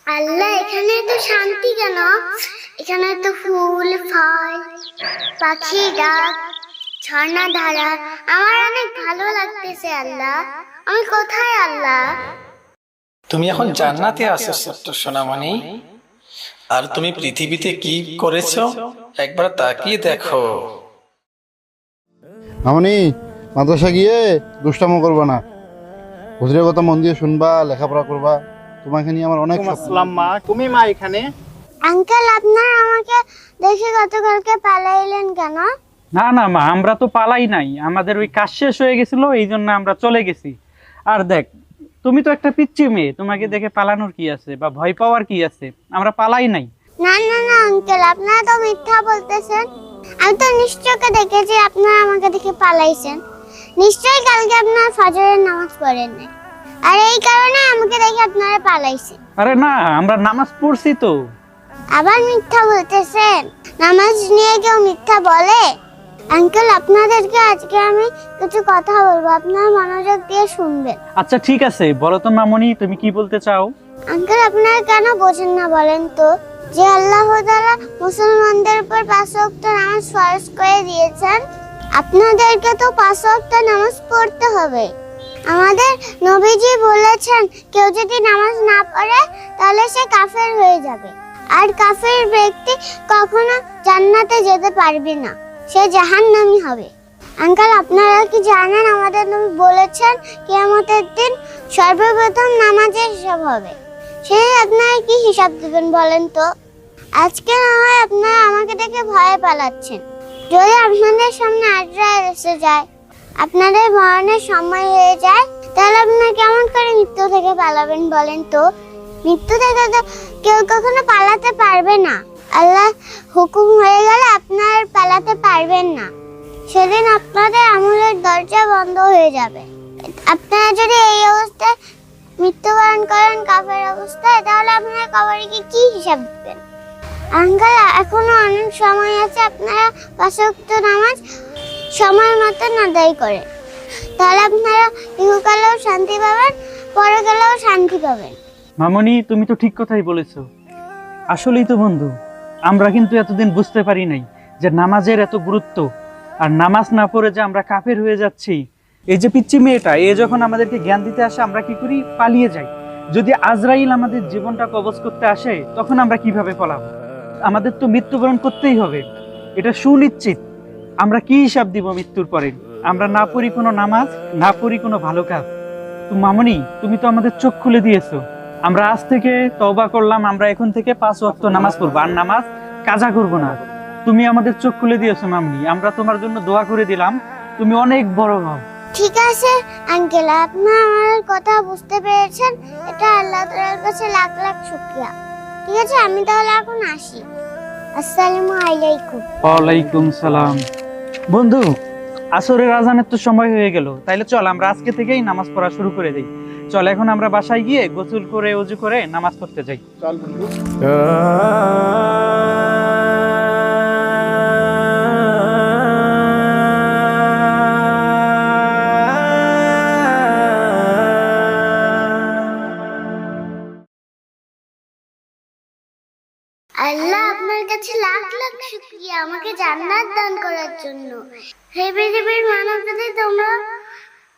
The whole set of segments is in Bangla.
আল্লাহ, এখানে তো শান্তি কেন? এখানে তো ফুল ফল, পাখি ডাক, ঝর্ণা ধারা, আমার অনেক ভালো লাগতেছে আল্লাহ। আমি কোথায় আল্লাহ? তুমি এখন জান্নাতে আছো ছোট্ট সোনামণি। আর তুমি পৃথিবীতে কি করেছো একবার তাকিয়ে দেখো। মামনি, মাদ্রাসা গিয়ে দুষ্টামো করবা না, হুজুরের কথা মন দিয়ে শুনবা, লেখাপড়া করবা। তোমাকে নিয়ে আমার অনেক স্বপ্ন। আসসালাম মা, তুমি মা এখানে? আঙ্কেল, আপনার আমাকে দেখে গতকালকে পালাইলেন কেন? না না মা, আমরা তো পালাই নাই, আমাদের ওই কাজ শেষ হয়ে গেছিল, এই জন্য আমরা চলে গেছি। আর দেখ, তুমি তো একটা পিচ্চি মেয়ে, তোমাকে দেখে পালানোর কি আছে বা ভয় পাওয়ার কি আছে? আমরা পালাই নাই। না না না আঙ্কেল, আপনারা তো মিথ্যা বলতেছেন। আমি তো নিশ্চয়কে দেখেছি আপনারা আমাকে দেখে পালাইছেন। নিশ্চয়ই কালকে আপনার ফজরের নামাজ পড়েন নাই, আর এই কারণে আমাকে দেখে আপনারা পালাইছেন। আরে না, আমরা নামাজ পড়ছি তো। আবার মিথ্যা বলতেছেন। নামাজ নিয়ে কেউ মিথ্যা বলে? আঙ্কেল, আপনাদেরকে আজকে আমি কিছু কথা বলবো, আপনারা মনোযোগ দিয়ে শুনবেন। আচ্ছা ঠিক আছে, বলো তো মামনি, তুমি কি বলতে চাও? আঙ্কেল, আপনারা কেন বোঝেন না বলেন তো, যে আল্লাহ তাআলা মুসলমানদের উপর 5 ওয়াক্ত নামাজ ফরজ করে দিয়েছেন, আপনাদেরকে তো 5 ওয়াক্ত নামাজ পড়তে হবে। আমাদের নবীজি বলেছেন, কেউ যদি নামাজ না পড়ে তাহলে সে কাফের হয়ে যাবে, আর কাফের ব্যক্তি কখনো জান্নাতে যেতে পারবে না, সে জাহান্নামী হবে। আঙ্কেল, আপনারা কি জানেন আমাদের নবী বলেছেন কিয়ামতের দিন সর্বপ্রথম নামাজের হিসাব হবে। সেই আপনারা কি হিসাব দিবেন বলেন তো? আজকে না হয় আপনারা আমাকে দেখে ভয়ে পালাচ্ছেন, যদি আপনাদের সামনে আজরাইল এসে যায়, আপনাদের মরণের সময় হয়ে যায়, তাহলে আপনারা কেমন করে মৃত্যু থেকে পালাবেন বলেন তো? মৃত্যু থেকে তো কেউ কখনো পালাতে পারবে না। আল্লাহ হুকুম হয়ে গেলে আপনারা পালাতে পারবেন না। সেদিন আপনাদের আমলের দরজা বন্ধ হয়ে যাবে। আপনারা যদি এই অবস্থায় মৃত্যুবরণ করেন কাফের অবস্থায়, তাহলে আপনারা কবরে কি হিসাব দিবেন? আঙ্কেল, এখনো অনেক সময় আছে, আপনারা 5 ওয়াক্ত নামাজ সময় মতো আদায় করেন, তাহলে আপনারা ইহকালেও শান্তি পাবেন, পরকালেও শান্তি পাবেন। মামনি, তুমি তো ঠিক কথাই বলেছো। আসলেই তো বন্ধু, আমরা কিন্তু এতদিন বুঝতে পারি নাই যে নামাজের এত গুরুত্ব, আর নামাজ না পড়ে যে আমরা কাফের হয়ে যাচ্ছি। এই যে পিচ্চি মেয়েটা, এ যখন আমাদেরকে জ্ঞান দিতে আসে, আমরা কি করি? পালিয়ে যাই। যদি আজরাইল আমাদের জীবনটা কবজ করতে আসে, তখন আমরা কিভাবে পালাবো? আমাদের তো মৃত্যুবরণ করতেই হবে, এটা সুনিশ্চিত। আমরা কি হিসাব দিব মৃত্যুর পরে? আমরা না পড়ি কোনো নামাজ, না পড়ি কোনো ভালো কাজ। তো মামনি, তুমি তো আমাদের চোখ খুলে দিয়েছো। আমরা আজ থেকে তওবা করলাম, আমরা এখন থেকে 5 ওয়াক্ত নামাজ পড়বো, আর নামাজ কাজা করবো না। তুমি আমাদের চোখ খুলে দিয়েছো মামনি, আমরা তোমার জন্য দোয়া করে দিলাম, তুমি অনেক বড় হও। ঠিক আছে আঙ্কেল, আপনি আমার কথা বুঝতে পেরেছেন, এটা আল্লাহ তাআলার কাছে লাখ লাখ শুকরিয়া। ঠিক আছে, আমি তাহলে এখন আসি। আসসালামু আলাইকুম। ওয়ালাইকুম সালাম। বন্ধু, আসরের আজানের তো সময় হয়ে গেল, তাইলে চল আমরা আজকে থেকেই নামাজ পড়া শুরু করে দেই। চল এখন আমরা বাসায় গিয়ে গোসল করে ওযু করে নামাজ পড়তে যাই। চল বন্ধু। আল্লাহ, আপনার কাছে লাখ লাখ শুকরিয়া আমাকে জান্নাত দান করার জন্য। হে পৃথিবীর মানব, যদি তোমরা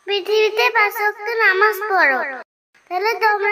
পৃথিবীতে 5 ওয়াক্ত নামাজ পড়ো, তাহলে তোমরা